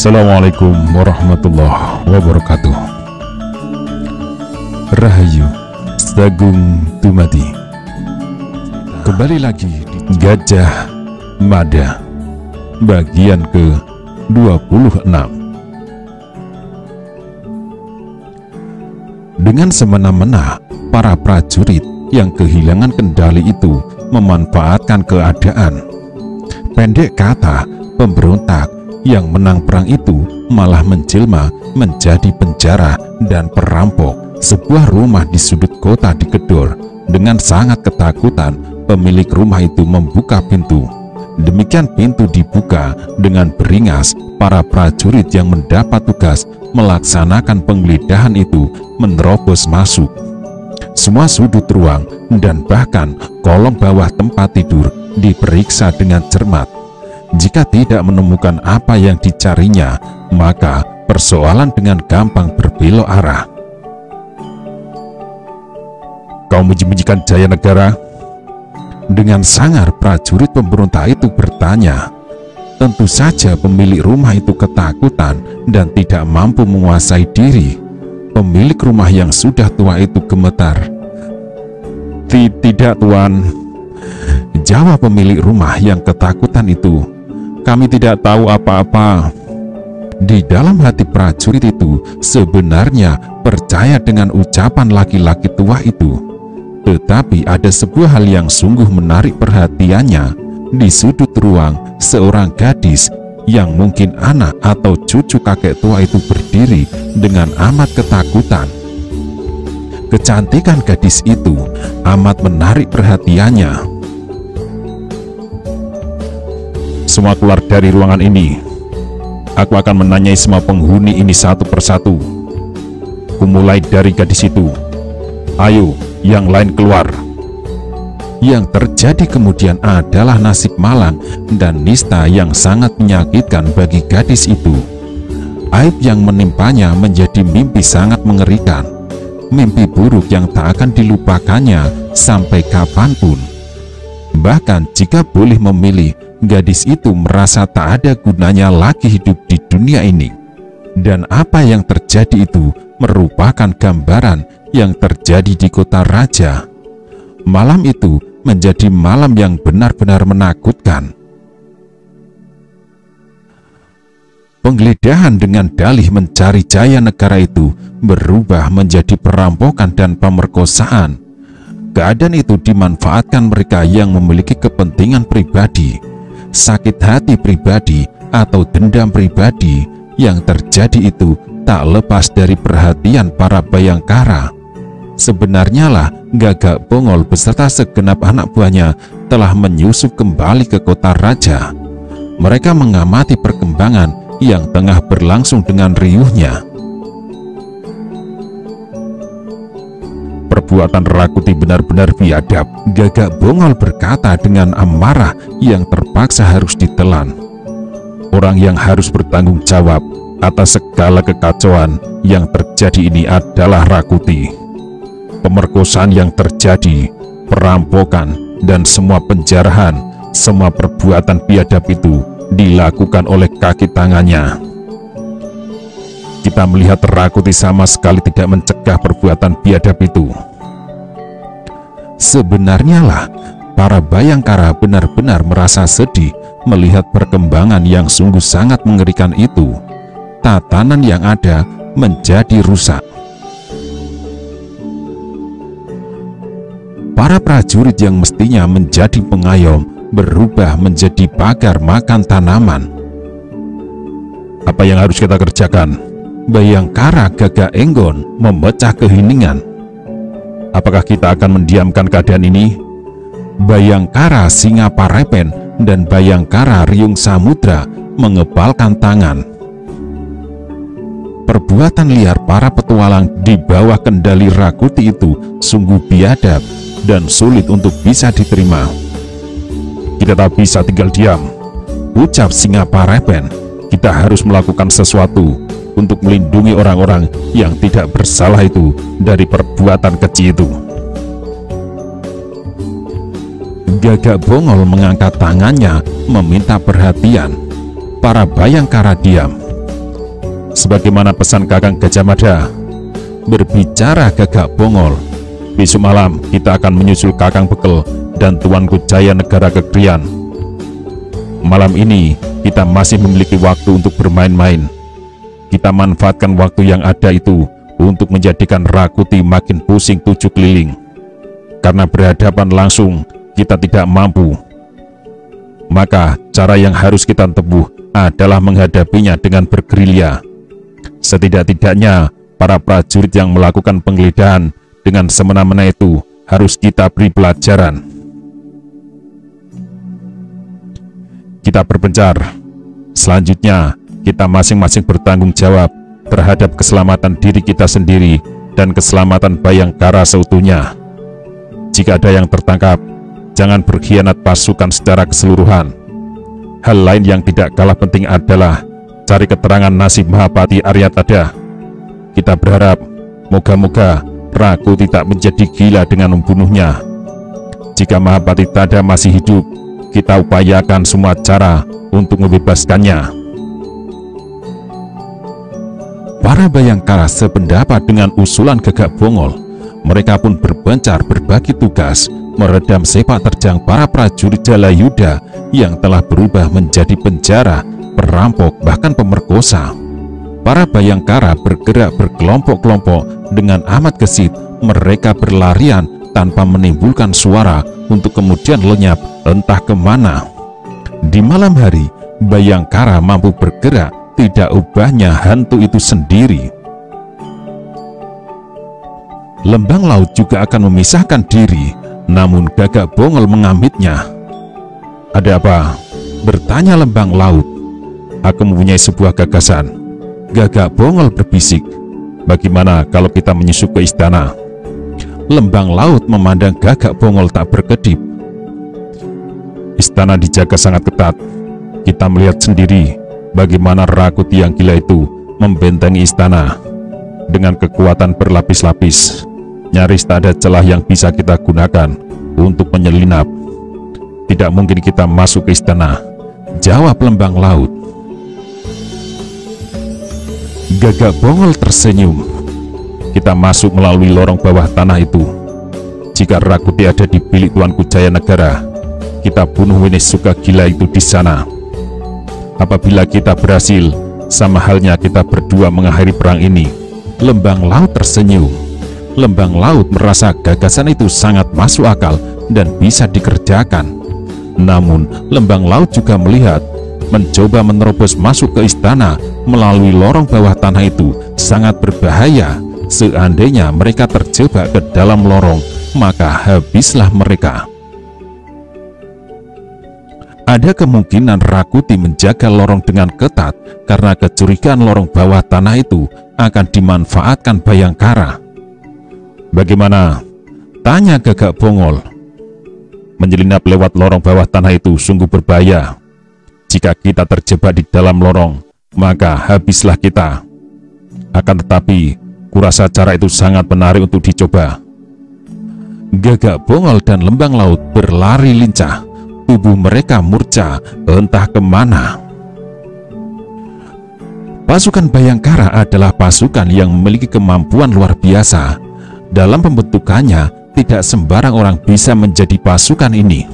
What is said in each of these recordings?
Assalamualaikum warahmatullahi wabarakatuh. Rahayu Sagung Dumadi. Kembali lagi di Gajah Mada bagian ke-26. Dengan semena-mena para prajurit yang kehilangan kendali itu memanfaatkan keadaan. Pendek kata, pemberontak yang menang perang itu malah menjelma menjadi penjara dan perampok sebuah rumah di sudut kota digedor. Dengan sangat ketakutan, pemilik rumah itu membuka pintu. Demikian pintu dibuka dengan beringas. Para prajurit yang mendapat tugas melaksanakan penggeledahan itu menerobos masuk. Semua sudut ruang dan bahkan kolong bawah tempat tidur diperiksa dengan cermat. Jika tidak menemukan apa yang dicarinya, maka persoalan dengan gampang berbelok arah. Kau menjijikan jaya negara? Dengan sangar prajurit pemberontak itu bertanya. Tentu saja pemilik rumah itu ketakutan dan tidak mampu menguasai diri. Pemilik rumah yang sudah tua itu gemetar. Tidak, Tuan, jawab pemilik rumah yang ketakutan itu. Kami tidak tahu apa-apa. Di dalam hati prajurit itu sebenarnya percaya dengan ucapan laki-laki tua itu. Tetapi ada sebuah hal yang sungguh menarik perhatiannya. Di sudut ruang, seorang gadis yang mungkin anak atau cucu kakek tua itu berdiri dengan amat ketakutan. Kecantikan gadis itu amat menarik perhatiannya. Semua keluar dari ruangan ini. Aku akan menanyai semua penghuni ini satu persatu. Kumulai dari gadis itu. Ayo, yang lain keluar. Yang terjadi kemudian adalah nasib malang dan nista yang sangat menyakitkan bagi gadis itu. Aib yang menimpanya menjadi mimpi sangat mengerikan. Mimpi buruk yang tak akan dilupakannya sampai kapanpun. Bahkan jika boleh memilih, gadis itu merasa tak ada gunanya lagi hidup di dunia ini. Dan apa yang terjadi itu merupakan gambaran yang terjadi di kota raja. Malam itu menjadi malam yang benar-benar menakutkan. Penggeledahan dengan dalih mencari jaya negara itu berubah menjadi perampokan dan pemerkosaan. Keadaan itu dimanfaatkan mereka yang memiliki kepentingan pribadi, sakit hati pribadi, atau dendam pribadi. Yang terjadi itu tak lepas dari perhatian para bayangkara. Sebenarnya lah Gagak Bongol beserta segenap anak buahnya telah menyusup kembali ke kota raja. Mereka mengamati perkembangan yang tengah berlangsung dengan riuhnya. Perbuatan Rakuti benar-benar biadab, Gagak Bongol berkata dengan amarah yang terpaksa harus ditelan. Orang yang harus bertanggung jawab atas segala kekacauan yang terjadi ini adalah Rakuti. Pemerkosaan yang terjadi, perampokan, dan semua penjarahan, semua perbuatan biadab itu dilakukan oleh kaki tangannya. Kita melihat Rakuti sama sekali tidak mencegah perbuatan biadab itu. Sebenarnya lah, para bayangkara benar-benar merasa sedih melihat perkembangan yang sungguh sangat mengerikan itu. Tatanan yang ada menjadi rusak. Para prajurit yang mestinya menjadi pengayom berubah menjadi pagar makan tanaman. Apa yang harus kita kerjakan? Bayangkara Gagak Enggon memecah keheningan. Apakah kita akan mendiamkan keadaan ini? Bayangkara Singaparepen dan Bayangkara Riung Samudra mengebalkan tangan. Perbuatan liar para petualang di bawah kendali Rakuti itu sungguh biadab dan sulit untuk bisa diterima. Kita tak bisa tinggal diam, ucap Singaparepen. Kita harus melakukan sesuatu untuk melindungi orang-orang yang tidak bersalah itu dari perbuatan keji itu. Gagak Bongol mengangkat tangannya meminta perhatian. Para bayangkara diam. Sebagaimana pesan Kakang Gajah Mada, berbicara Gagak Bongol, besok malam kita akan menyusul Kakang Bekel dan Tuanku Jaya Negara Kekrian. Malam ini kita masih memiliki waktu untuk bermain-main. Kita manfaatkan waktu yang ada itu untuk menjadikan Rakuti makin pusing 7 keliling. Karena berhadapan langsung kita tidak mampu, maka cara yang harus kita tempuh adalah menghadapinya dengan bergerilya. Setidak-tidaknya para prajurit yang melakukan penggeledahan dengan semena-mena itu harus kita beri pelajaran. Kita berpencar. Selanjutnya, kita masing-masing bertanggung jawab terhadap keselamatan diri kita sendiri dan keselamatan Bayangkara seutuhnya. Jika ada yang tertangkap, jangan berkhianat pasukan secara keseluruhan. Hal lain yang tidak kalah penting adalah cari keterangan nasib Mahapati Aryatada. Kita berharap, moga-moga Rakuti tak menjadi gila dengan membunuhnya. Jika Mahapati Tada masih hidup, kita upayakan semua cara untuk membebaskannya. Para Bayangkara sependapat dengan usulan Gagak Bongol. Mereka pun berbencar berbagi tugas meredam sepak terjang para prajurit Jalayuda yang telah berubah menjadi penjara, perampok, bahkan pemerkosa. Para Bayangkara bergerak berkelompok-kelompok dengan amat gesit. Mereka berlarian tanpa menimbulkan suara untuk kemudian lenyap entah kemana. Di malam hari, Bayangkara mampu bergerak, tidak ubahnya hantu itu sendiri. Lembang Laut juga akan memisahkan diri, namun Gagak Bongol mengamitnya. Ada apa? Bertanya Lembang Laut. Aku mempunyai sebuah gagasan. Gagak Bongol berbisik. Bagaimana kalau kita menyusup ke istana? Lembang Laut memandang Gagak Bongol tak berkedip. Istana dijaga sangat ketat. Kita melihat sendiri bagaimana Rakuti yang gila itu membentengi istana dengan kekuatan berlapis-lapis. Nyaris tak ada celah yang bisa kita gunakan untuk menyelinap. Tidak mungkin kita masuk ke istana, jawab Lembang Laut. Gagak Bongol tersenyum. Kita masuk melalui lorong bawah tanah itu. Jika Rakuti ada di bilik Tuanku Jaya Negara, kita bunuh Winesuka gila itu di sana. Apabila kita berhasil, sama halnya kita berdua mengakhiri perang ini. Lembang Laut tersenyum. Lembang Laut merasa gagasan itu sangat masuk akal dan bisa dikerjakan. Namun, Lembang Laut juga melihat mencoba menerobos masuk ke istana melalui lorong bawah tanah itu sangat berbahaya. Seandainya mereka terjebak ke dalam lorong, maka habislah mereka. Ada kemungkinan Rakuti menjaga lorong dengan ketat karena kecurigaan lorong bawah tanah itu akan dimanfaatkan Bayangkara. Bagaimana? Tanya Gagak Bongol. Menyelinap lewat lorong bawah tanah itu sungguh berbahaya. Jika kita terjebak di dalam lorong, maka habislah kita. Akan tetapi, kurasa cara itu sangat menarik untuk dicoba. Gagak Bongol dan Lembang Laut berlari lincah. Tubuh mereka murca entah kemana. Pasukan Bayangkara adalah pasukan yang memiliki kemampuan luar biasa. Dalam pembentukannya, tidak sembarang orang bisa menjadi pasukan ini.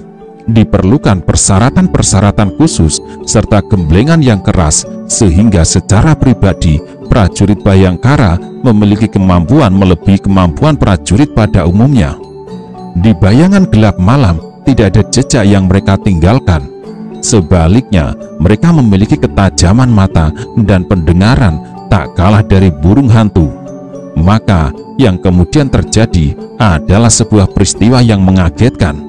Diperlukan persyaratan-persyaratan khusus serta gemblengan yang keras, sehingga secara pribadi prajurit Bayangkara memiliki kemampuan melebihi kemampuan prajurit pada umumnya. Di bayangan gelap malam, tidak ada jejak yang mereka tinggalkan. Sebaliknya, mereka memiliki ketajaman mata dan pendengaran tak kalah dari burung hantu. Maka, yang kemudian terjadi adalah sebuah peristiwa yang mengagetkan.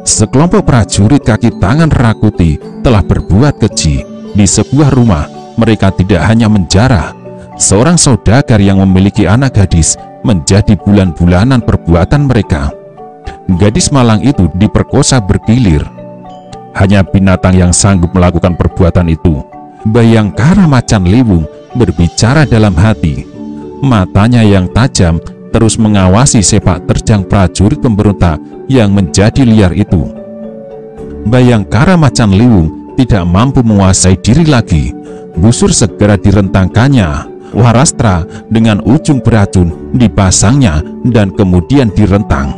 Sekelompok prajurit kaki tangan Rakuti telah berbuat keji. Di sebuah rumah, mereka tidak hanya menjarah seorang saudagar yang memiliki anak gadis menjadi bulan-bulanan perbuatan mereka. Gadis malang itu diperkosa bergilir. Hanya binatang yang sanggup melakukan perbuatan itu. Bayangkara Macan Liwung berbicara dalam hati. Matanya yang tajam terus mengawasi sepak terjang prajurit pemberontak yang menjadi liar itu. Bayangkara Macan Liwung tidak mampu menguasai diri lagi, busur segera direntangkannya. Warastra dengan ujung beracun dipasangnya dan kemudian direntang.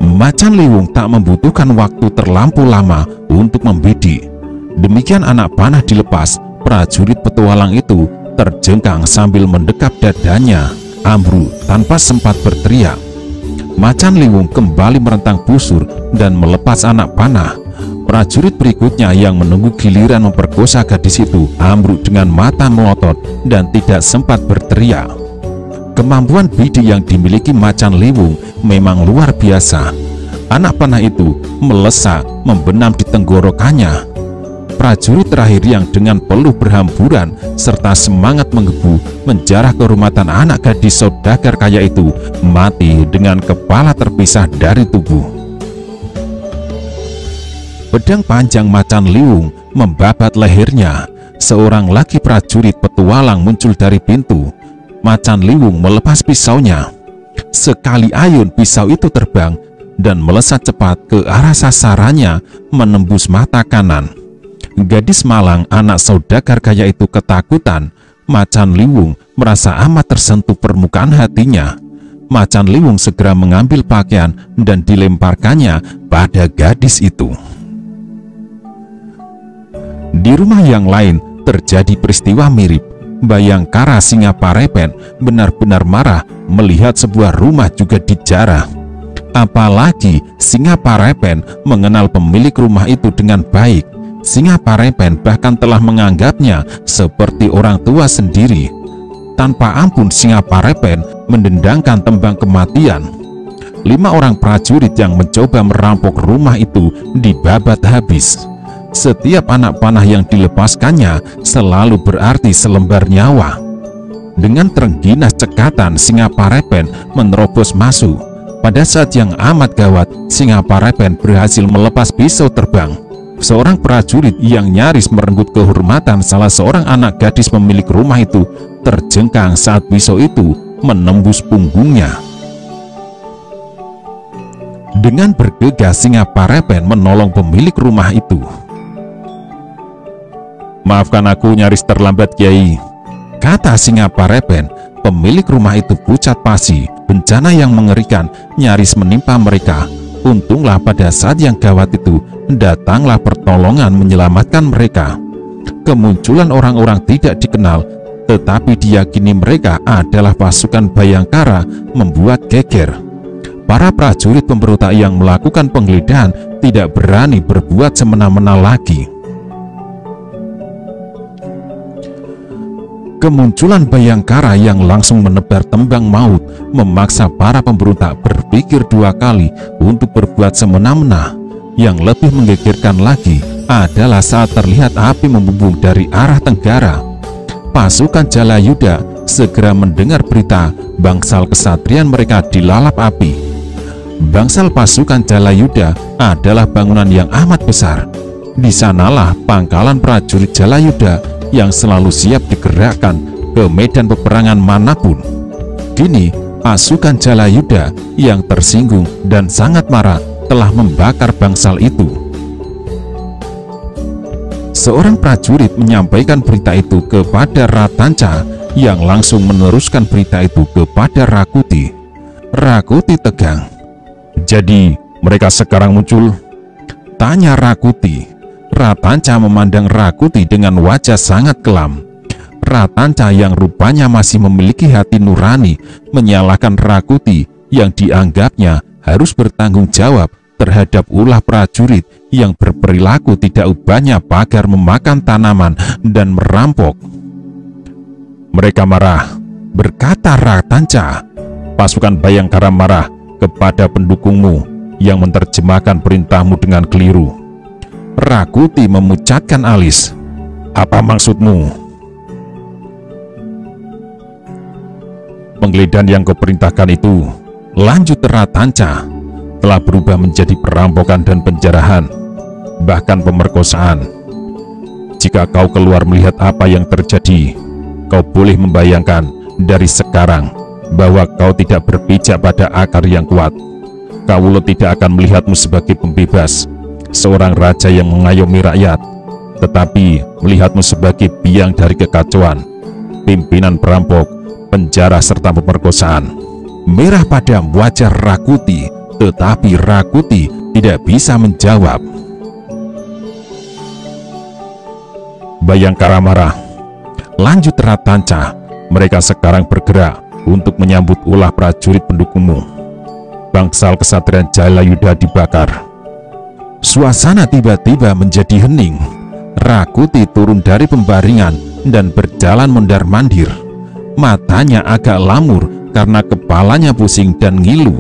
Macan Liwung tak membutuhkan waktu terlampau lama untuk membidik. Demikian anak panah dilepas, prajurit petualang itu terjengkang sambil mendekap dadanya. Ambruk tanpa sempat berteriak. Macan Liwung kembali merentang busur dan melepas anak panah. Prajurit berikutnya yang menunggu giliran memperkosa gadis itu ambruk dengan mata melotot dan tidak sempat berteriak. Kemampuan bidik yang dimiliki Macan Liwung memang luar biasa. Anak panah itu melesak membenam di tenggorokannya. Prajurit terakhir yang dengan peluh berhamburan serta semangat menggebu menjarah kehormatan anak gadis saudagar kaya itu mati dengan kepala terpisah dari tubuh. Pedang panjang Macan Liwung membabat lehernya. Seorang lagi prajurit petualang muncul dari pintu. Macan Liwung melepas pisaunya. Sekali ayun pisau itu terbang dan melesat cepat ke arah sasarannya, menembus mata kanan. Gadis malang anak saudagar kaya itu ketakutan. Macan Liwung merasa amat tersentuh permukaan hatinya. Macan Liwung segera mengambil pakaian dan dilemparkannya pada gadis itu. Di rumah yang lain terjadi peristiwa mirip. Bayangkara Singaparepen benar-benar marah melihat sebuah rumah juga dijarah. Apalagi Singaparepen mengenal pemilik rumah itu dengan baik. Singaparepen bahkan telah menganggapnya seperti orang tua sendiri. Tanpa ampun Singaparepen mendendangkan tembang kematian. 5 orang prajurit yang mencoba merampok rumah itu dibabat habis. Setiap anak panah yang dilepaskannya selalu berarti selembar nyawa. Dengan terengginas cekatan Singaparepen menerobos masuk. Pada saat yang amat gawat, Singaparepen berhasil melepas pisau terbang. Seorang prajurit yang nyaris merenggut kehormatan salah seorang anak gadis pemilik rumah itu terjengkang saat pisau itu menembus punggungnya. Dengan bergegas Singaparepen menolong pemilik rumah itu. "Maafkan aku nyaris terlambat, Kiai," kata Singaparepen. Pemilik rumah itu pucat pasi. Bencana yang mengerikan nyaris menimpa mereka. Untunglah pada saat yang gawat itu datanglah pertolongan menyelamatkan mereka. Kemunculan orang-orang tidak dikenal tetapi diyakini mereka adalah pasukan Bayangkara membuat geger. Para prajurit pemberontak yang melakukan penggeledahan tidak berani berbuat semena-mena lagi. Kemunculan Bayangkara yang langsung menebar tembang maut memaksa para pemberontak berpikir 2 kali untuk berbuat semena-mena. Yang lebih menggegerkan lagi adalah saat terlihat api membumbung dari arah tenggara. Pasukan Jalayuda segera mendengar berita bangsal kesatrian mereka dilalap api. Bangsal pasukan Jalayuda adalah bangunan yang amat besar. Di sanalah pangkalan prajurit Jalayuda yang selalu siap digerakkan ke medan peperangan manapun. Kini pasukan Jalayuda yang tersinggung dan sangat marah telah membakar bangsal itu. Seorang prajurit menyampaikan berita itu kepada Ratanca yang langsung meneruskan berita itu kepada Rakuti. Rakuti tegang. "Jadi mereka sekarang muncul?" tanya Rakuti. Ratanca memandang Rakuti dengan wajah sangat kelam. Ratanca yang rupanya masih memiliki hati nurani menyalahkan Rakuti yang dianggapnya harus bertanggung jawab terhadap ulah prajurit yang berperilaku tidak ubahnya pagar memakan tanaman dan merampok. "Mereka marah," berkata Ratanca. "Pasukan Bayangkara marah kepada pendukungmu yang menerjemahkan perintahmu dengan keliru." Rakuti memucatkan alis. "Apa maksudmu?" "Penggeledahan yang kau perintahkan itu," lanjut Ratanca, "telah berubah menjadi perampokan dan penjarahan, bahkan pemerkosaan. Jika kau keluar melihat apa yang terjadi, kau boleh membayangkan dari sekarang bahwa kau tidak berpijak pada akar yang kuat. Kawula tidak akan melihatmu sebagai pembebas. seorang raja yang mengayomi rakyat, tetapi melihatmu sebagai biang dari kekacauan, pimpinan perampok, penjara serta pemerkosaan. Merah padam wajah Rakuti, tetapi Rakuti tidak bisa menjawab. Bayangkara marah. Lanjut Ratanca, mereka sekarang bergerak untuk menyambut ulah prajurit pendukungmu. Bangsal kesatria Jalayuda dibakar. Suasana tiba-tiba menjadi hening. Rakuti turun dari pembaringan dan berjalan mondar-mandir. Matanya agak lamur karena kepalanya pusing dan ngilu.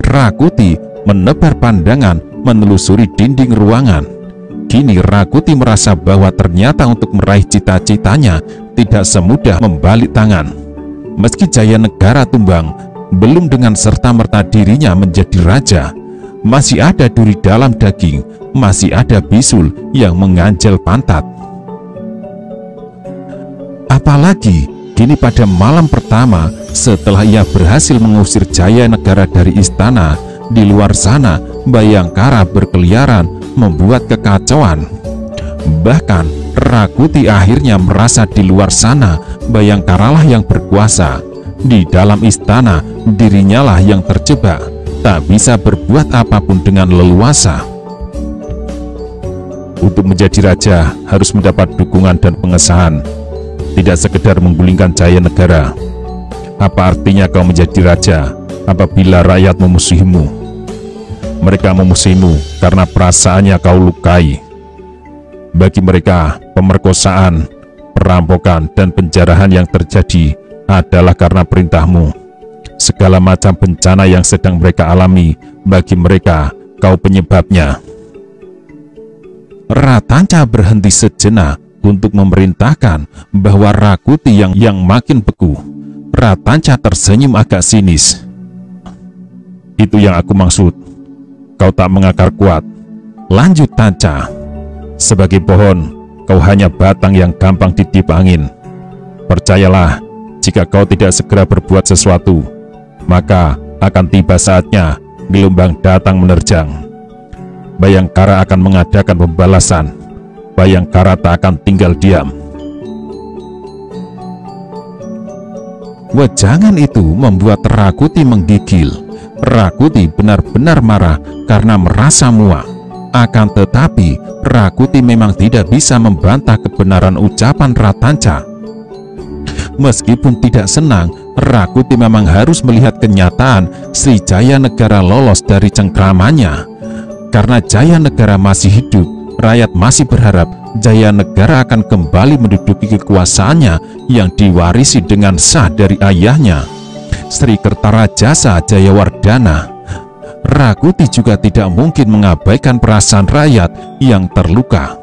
Rakuti menebar pandangan menelusuri dinding ruangan. Kini Rakuti merasa bahwa ternyata untuk meraih cita-citanya tidak semudah membalik tangan. Meski Jayanegara tumbang, belum dengan serta-merta dirinya menjadi raja. Masih ada duri dalam daging, masih ada bisul yang mengganjal pantat. Apalagi kini pada malam pertama setelah ia berhasil mengusir Jayanegara dari istana, di luar sana Bayangkara berkeliaran membuat kekacauan. Bahkan Rakuti akhirnya merasa di luar sana Bayangkaralah yang berkuasa. Di dalam istana dirinya lah yang terjebak, tak bisa berbuat apapun dengan leluasa. Untuk menjadi raja harus mendapat dukungan dan pengesahan, tidak sekedar menggulingkan Jayanegara. Apa artinya kau menjadi raja apabila rakyat memusuhimu? Mereka memusuhimu karena perasaannya kau lukai. Bagi mereka, pemerkosaan, perampokan, dan penjarahan yang terjadi adalah karena perintahmu. Segala macam bencana yang sedang mereka alami, bagi mereka, kau penyebabnya. Ratanca berhenti sejenak untuk memerintahkan bahwa Rakuti yang makin beku. Ratanca tersenyum agak sinis. Itu yang aku maksud. Kau tak mengakar kuat. Lanjut Tanca. Sebagai pohon, kau hanya batang yang gampang ditiup angin. Percayalah, jika kau tidak segera berbuat sesuatu, maka akan tiba saatnya gelombang datang menerjang. Bayangkara akan mengadakan pembalasan. Bayangkara tak akan tinggal diam. Wejangan itu membuat Rakuti menggigil. Rakuti benar-benar marah karena merasa muak. Akan tetapi, Rakuti memang tidak bisa membantah kebenaran ucapan Ratanca. Meskipun tidak senang, Rakuti memang harus melihat kenyataan Sri Jayanegara lolos dari cengkramannya. Karena Jayanegara masih hidup, rakyat masih berharap Jayanegara akan kembali menduduki kekuasaannya yang diwarisi dengan sah dari ayahnya, Sri Kertarajasa Jayawardhana. Rakuti juga tidak mungkin mengabaikan perasaan rakyat yang terluka.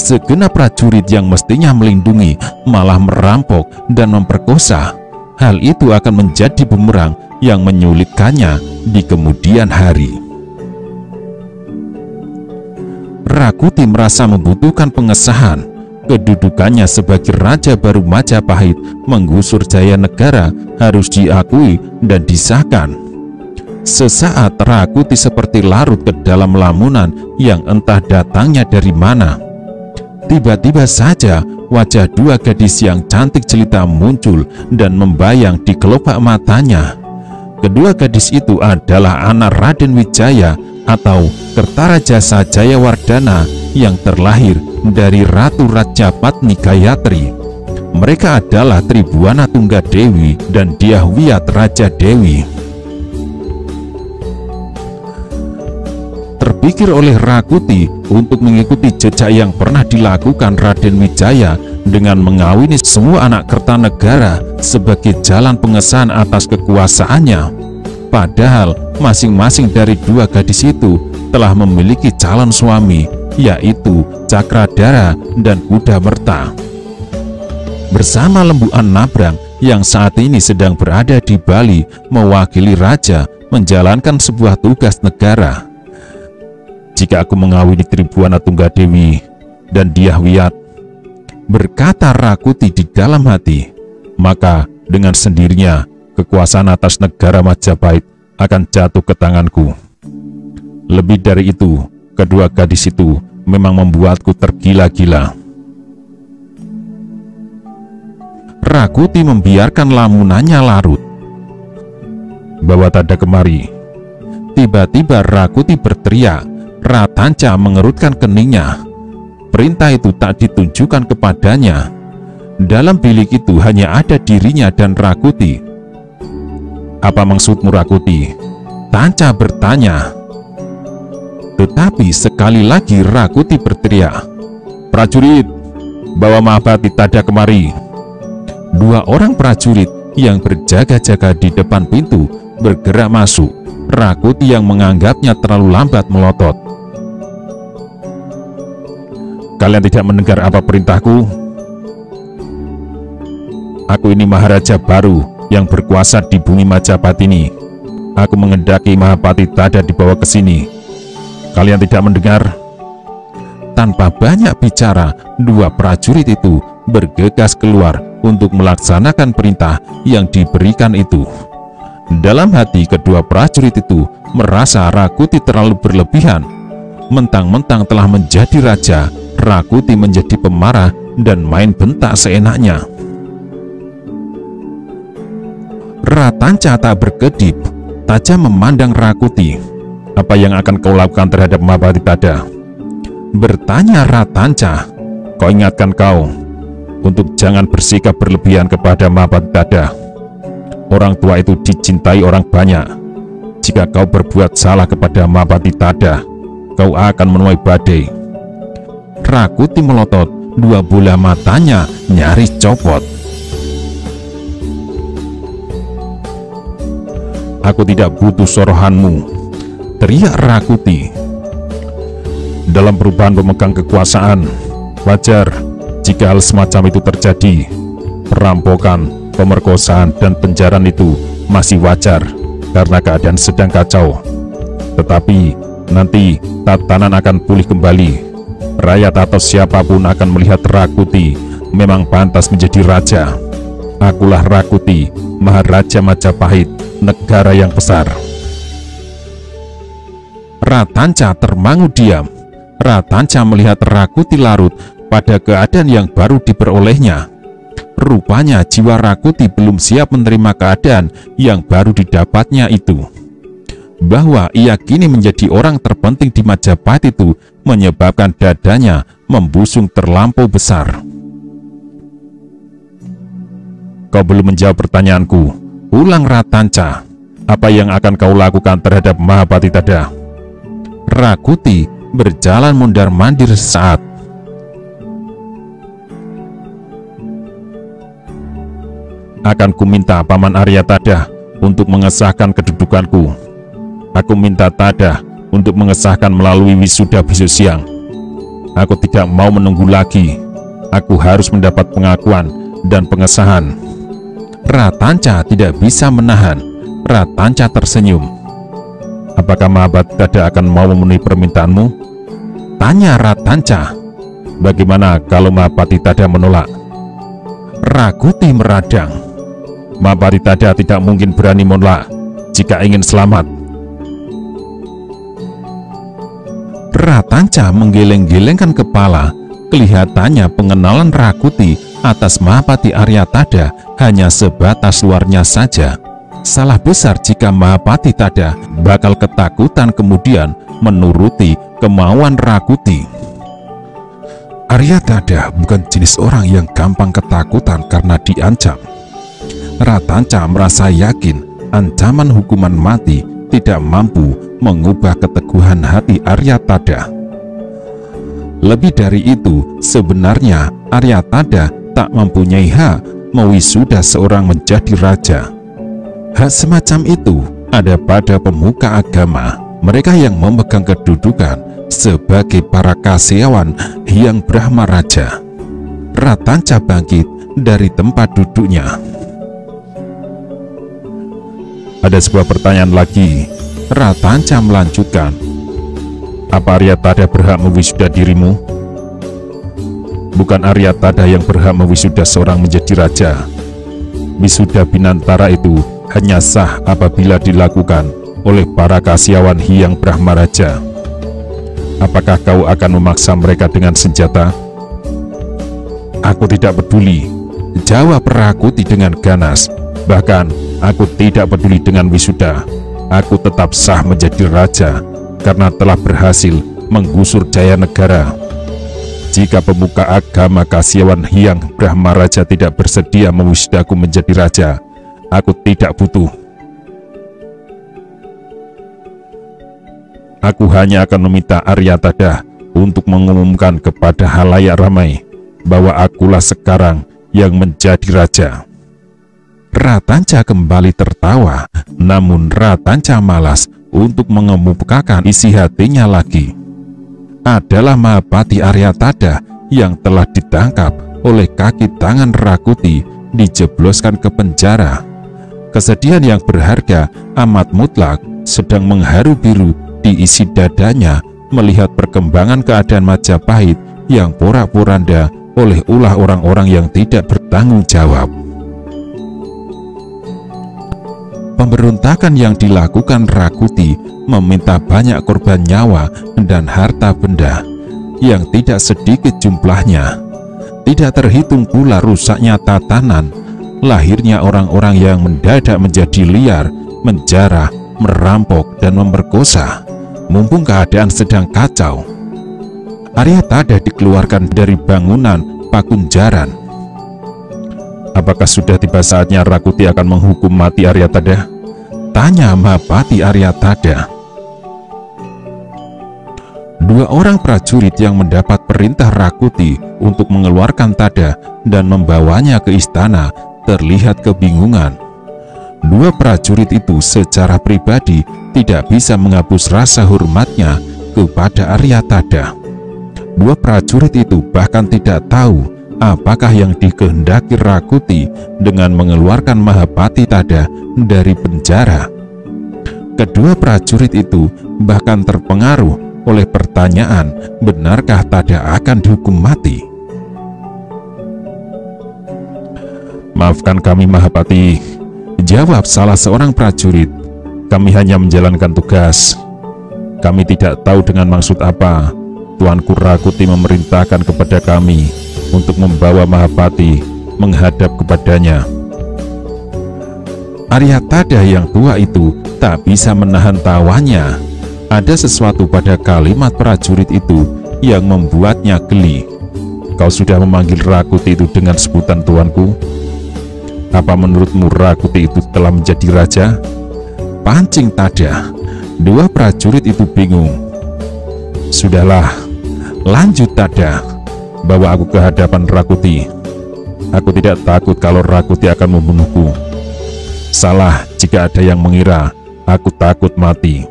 Segenap prajurit yang mestinya melindungi malah merampok dan memperkosa. Hal itu akan menjadi bumerang yang menyulitkannya di kemudian hari. Rakuti merasa membutuhkan pengesahan. Kedudukannya sebagai Raja baru Majapahit menggusur Jayanegara harus diakui dan disahkan. Sesaat Rakuti seperti larut ke dalam lamunan yang entah datangnya dari mana. Tiba-tiba saja wajah dua gadis yang cantik jelita muncul dan membayang di kelopak matanya. Kedua gadis itu adalah anak Raden Wijaya atau Kertarajasa Jayawardhana yang terlahir dari Ratu Rajapatni Gayatri. Mereka adalah Tribhuwana Tunggadewi dan Dyahwiyat Raja Dewi. Terpikir oleh Rakuti untuk mengikuti jejak yang pernah dilakukan Raden Wijaya dengan mengawini semua anak Kertanegara sebagai jalan pengesahan atas kekuasaannya. Padahal masing-masing dari dua gadis itu telah memiliki calon suami, yaitu Cakradhara dan Kudamerta. Bersama Lembu Nabrang yang saat ini sedang berada di Bali mewakili raja menjalankan sebuah tugas negara. Jika aku mengawini Tribhuwana Tunggadewi dan Dyahwiyat, berkata Rakuti di dalam hati, maka dengan sendirinya kekuasaan atas negara Majapahit akan jatuh ke tanganku. Lebih dari itu, kedua gadis itu memang membuatku tergila-gila. Rakuti membiarkan lamunannya larut. "Bawa Tada kemari." Tiba-tiba Rakuti berteriak. Ratanca mengerutkan keningnya. Perintah itu tak ditunjukkan kepadanya. Dalam bilik itu hanya ada dirinya dan Rakuti. "Apa maksudmu, Rakuti?" Tanca bertanya. Tetapi sekali lagi Rakuti berteriak, "Prajurit, bawa Mahabati Tada kemari." Dua orang prajurit yang berjaga-jaga di depan pintu bergerak masuk. Rakuti yang menganggapnya terlalu lambat melotot. "Kalian tidak mendengar apa perintahku? Aku ini Maharaja baru yang berkuasa di bumi Majapahit ini. Aku mengendaki Mahabati Tada dibawa ke sini. Kalian tidak mendengar?" Tanpa banyak bicara, dua prajurit itu bergegas keluar untuk melaksanakan perintah yang diberikan itu. Dalam hati kedua prajurit itu merasa Rakuti terlalu berlebihan. Mentang-mentang telah menjadi raja, Rakuti menjadi pemarah dan main bentak seenaknya. Ratanca tak berkedip, tajam memandang Rakuti. "Apa yang akan kau lakukan terhadap Mahabati Tada?" bertanya Ratanca. "Kau ingatkan kau untuk jangan bersikap berlebihan kepada Mahabati Tada. Orang tua itu dicintai orang banyak. Jika kau berbuat salah kepada Mahabati Tada, kau akan menuai badai." Rakuti melotot, dua bola matanya nyaris copot. "Aku tidak butuh sorohanmu," teriak Rakuti. "Dalam perubahan pemegang kekuasaan, wajar jika hal semacam itu terjadi. Perampokan, pemerkosaan, dan penjarahan itu masih wajar karena keadaan sedang kacau. Tetapi nanti tatanan akan pulih kembali. Rakyat atau siapapun akan melihat Rakuti memang pantas menjadi raja. Akulah Rakuti, Maharaja Majapahit, negara yang besar." Ratanca termangu diam. Ratanca melihat Rakuti larut pada keadaan yang baru diperolehnya. Rupanya jiwa Rakuti belum siap menerima keadaan yang baru didapatnya itu. Bahwa ia kini menjadi orang terpenting di Majapahit itu menyebabkan dadanya membusung terlampau besar. "Kau belum menjawab pertanyaanku," ulang Ratanca. "Apa yang akan kau lakukan terhadap Mahabati Tada?" Rakuti berjalan mondar-mandir sesaat. "Akan kuminta Paman Arya Tada untuk mengesahkan kedudukanku. Aku minta Tada untuk mengesahkan melalui wisuda besok siang. Aku tidak mau menunggu lagi. Aku harus mendapat pengakuan dan pengesahan." Ratanca tidak bisa menahan. Ratanca tersenyum. "Apakah Mahabati Tada akan mau memenuhi permintaanmu?" tanya Ratanca. "Bagaimana kalau Mahabati Tada menolak?" Rakuti meradang. "Mahabati Tada tidak mungkin berani menolak jika ingin selamat." Ratanca menggeleng-gelengkan kepala. Kelihatannya pengenalan Rakuti atas Mahabati Arya Tada hanya sebatas luarnya saja. Salah besar jika Mahabati Tada bakal ketakutan kemudian menuruti kemauan Rakuti. Arya Tada bukan jenis orang yang gampang ketakutan karena diancam. Ratanca merasa yakin ancaman hukuman mati tidak mampu mengubah keteguhan hati Arya Tada. Lebih dari itu, sebenarnya Arya Tada tak mempunyai hak mewisuda seorang menjadi raja. Hak semacam itu ada pada pemuka agama, mereka yang memegang kedudukan sebagai para kasyawan yang Brahma Raja. Ratanca bangkit dari tempat duduknya. "Ada sebuah pertanyaan lagi," Ratanca melanjutkan. "Apa Arya Tada berhak mewisuda dirimu?" "Bukan Arya Tada yang berhak mewisuda seorang menjadi raja. Wisuda Binantara itu hanya sah apabila dilakukan oleh para kasyawan Hyang Brahma Raja." Apakah kau akan memaksa mereka dengan senjata? Aku tidak peduli, jawab Rakuti dengan ganas. Bahkan aku tidak peduli dengan wisuda. Aku tetap sah menjadi raja karena telah berhasil menggusur Jaya Negara. Jika pemuka agama Kasyawan Hyang Brahmaraja tidak bersedia mewisudaku menjadi raja, aku tidak butuh. Aku hanya akan meminta Aryatada untuk mengumumkan kepada halayak ramai bahwa akulah sekarang yang menjadi raja. Ratanca kembali tertawa, namun Ratanca malas untuk mengemukakan isi hatinya lagi. Adalah Mahapati Aryatada yang telah ditangkap oleh kaki tangan Rakuti, dijebloskan ke penjara. Kesedihan yang berharga amat mutlak sedang mengharu biru di isi dadanya melihat perkembangan keadaan Majapahit yang porak-poranda oleh ulah orang-orang yang tidak bertanggung jawab. Pemberontakan yang dilakukan Rakuti meminta banyak korban nyawa dan harta benda yang tidak sedikit jumlahnya. Tidak terhitung pula rusaknya tatanan, lahirnya orang-orang yang mendadak menjadi liar, menjarah, merampok, dan memperkosa. Mumpung keadaan sedang kacau, Aryatada dikeluarkan dari bangunan Pakunjaran. Apakah sudah tiba saatnya Rakuti akan menghukum mati Aryatada? Tanya Mahapati Aryatada. Dua orang prajurit yang mendapat perintah Rakuti untuk mengeluarkan Tada dan membawanya ke istana terlihat kebingungan. Dua prajurit itu secara pribadi tidak bisa menghapus rasa hormatnya kepada Aryatada. Dua prajurit itu bahkan tidak tahu apakah yang dikehendaki Rakuti dengan mengeluarkan Mahapati Tada dari penjara. Kedua prajurit itu bahkan terpengaruh oleh pertanyaan, benarkah Tada akan dihukum mati? Maafkan kami Mahapati, jawab salah seorang prajurit. Kami hanya menjalankan tugas. Kami tidak tahu dengan maksud apa Tuanku Rakuti memerintahkan kepada kami untuk membawa Mahapati menghadap kepadanya. Aryatada yang tua itu tak bisa menahan tawanya. Ada sesuatu pada kalimat prajurit itu yang membuatnya geli. Kau sudah memanggil Rakuti itu dengan sebutan tuanku? Apa menurutmu Rakuti itu telah menjadi raja? Pancing Tada. Dua prajurit itu bingung. Sudahlah, lanjut Tada. Bawa aku ke hadapan Rakuti. Aku tidak takut kalau Rakuti akan membunuhku. Salah jika ada yang mengira aku takut mati.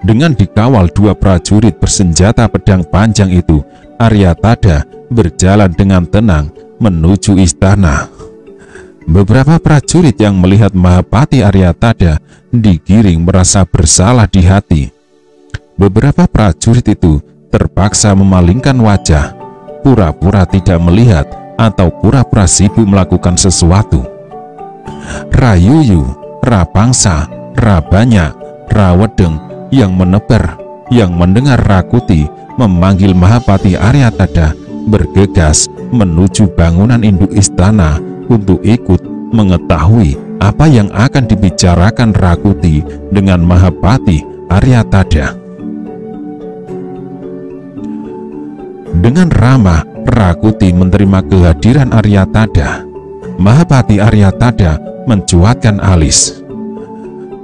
Dengan dikawal dua prajurit bersenjata pedang panjang itu, Aryatada berjalan dengan tenang menuju istana. Beberapa prajurit yang melihat Mahapati Aryatada digiring merasa bersalah di hati. Beberapa prajurit itu terpaksa memalingkan wajah, pura-pura tidak melihat atau pura-pura sibuk melakukan sesuatu. Rayuyu, Rapangsa, Rabanya, Rawedeng yang menebar, yang mendengar Rakuti memanggil Mahapati Aryatada bergegas menuju bangunan induk istana untuk ikut mengetahui apa yang akan dibicarakan Rakuti dengan Mahapati Aryatada. Dengan ramah, Rakuti menerima kehadiran Aryatada. Mahapati Aryatada mencuatkan alis.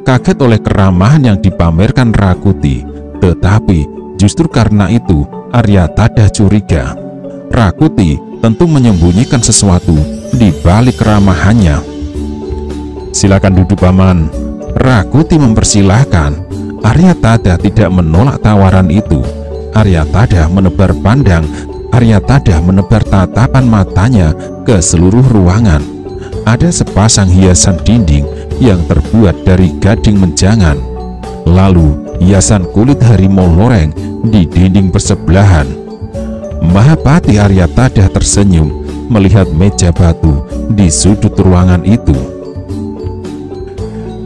Kaget oleh keramahan yang dipamerkan Rakuti, tetapi justru karena itu Aryatada curiga. Rakuti tentu menyembunyikan sesuatu di balik keramahannya. Silakan duduk paman. Rakuti mempersilahkan. Aryatada tidak menolak tawaran itu. Aryatada menebar pandang. Aryatada menebar tatapan matanya ke seluruh ruangan. Ada sepasang hiasan dinding yang terbuat dari gading menjangan. Lalu hiasan kulit harimau loreng di dinding bersebelahan. Mahapati Aryatada tersenyum melihat meja batu di sudut ruangan itu.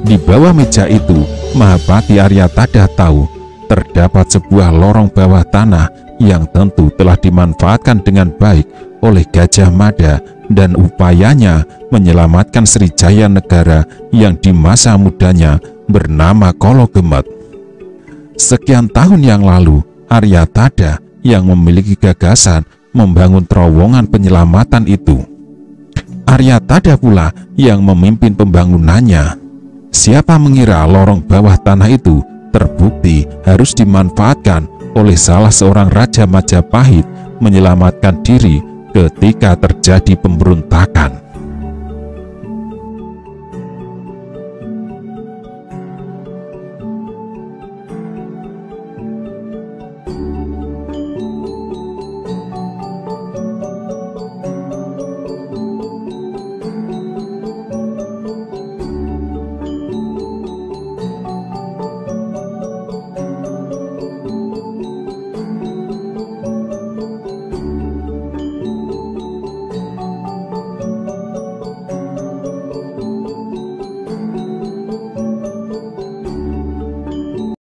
Di bawah meja itu Mahapati Aryatada tahu terdapat sebuah lorong bawah tanah yang tentu telah dimanfaatkan dengan baik oleh Gajah Mada dan upayanya menyelamatkan Srijaya Negara yang di masa mudanya bernama Kologemet. Sekian tahun yang lalu, Aryatada yang memiliki gagasan membangun terowongan penyelamatan itu. Aryatada pula yang memimpin pembangunannya. Siapa mengira lorong bawah tanah itu terbukti harus dimanfaatkan oleh salah seorang Raja Majapahit menyelamatkan diri ketika terjadi pemberontakan.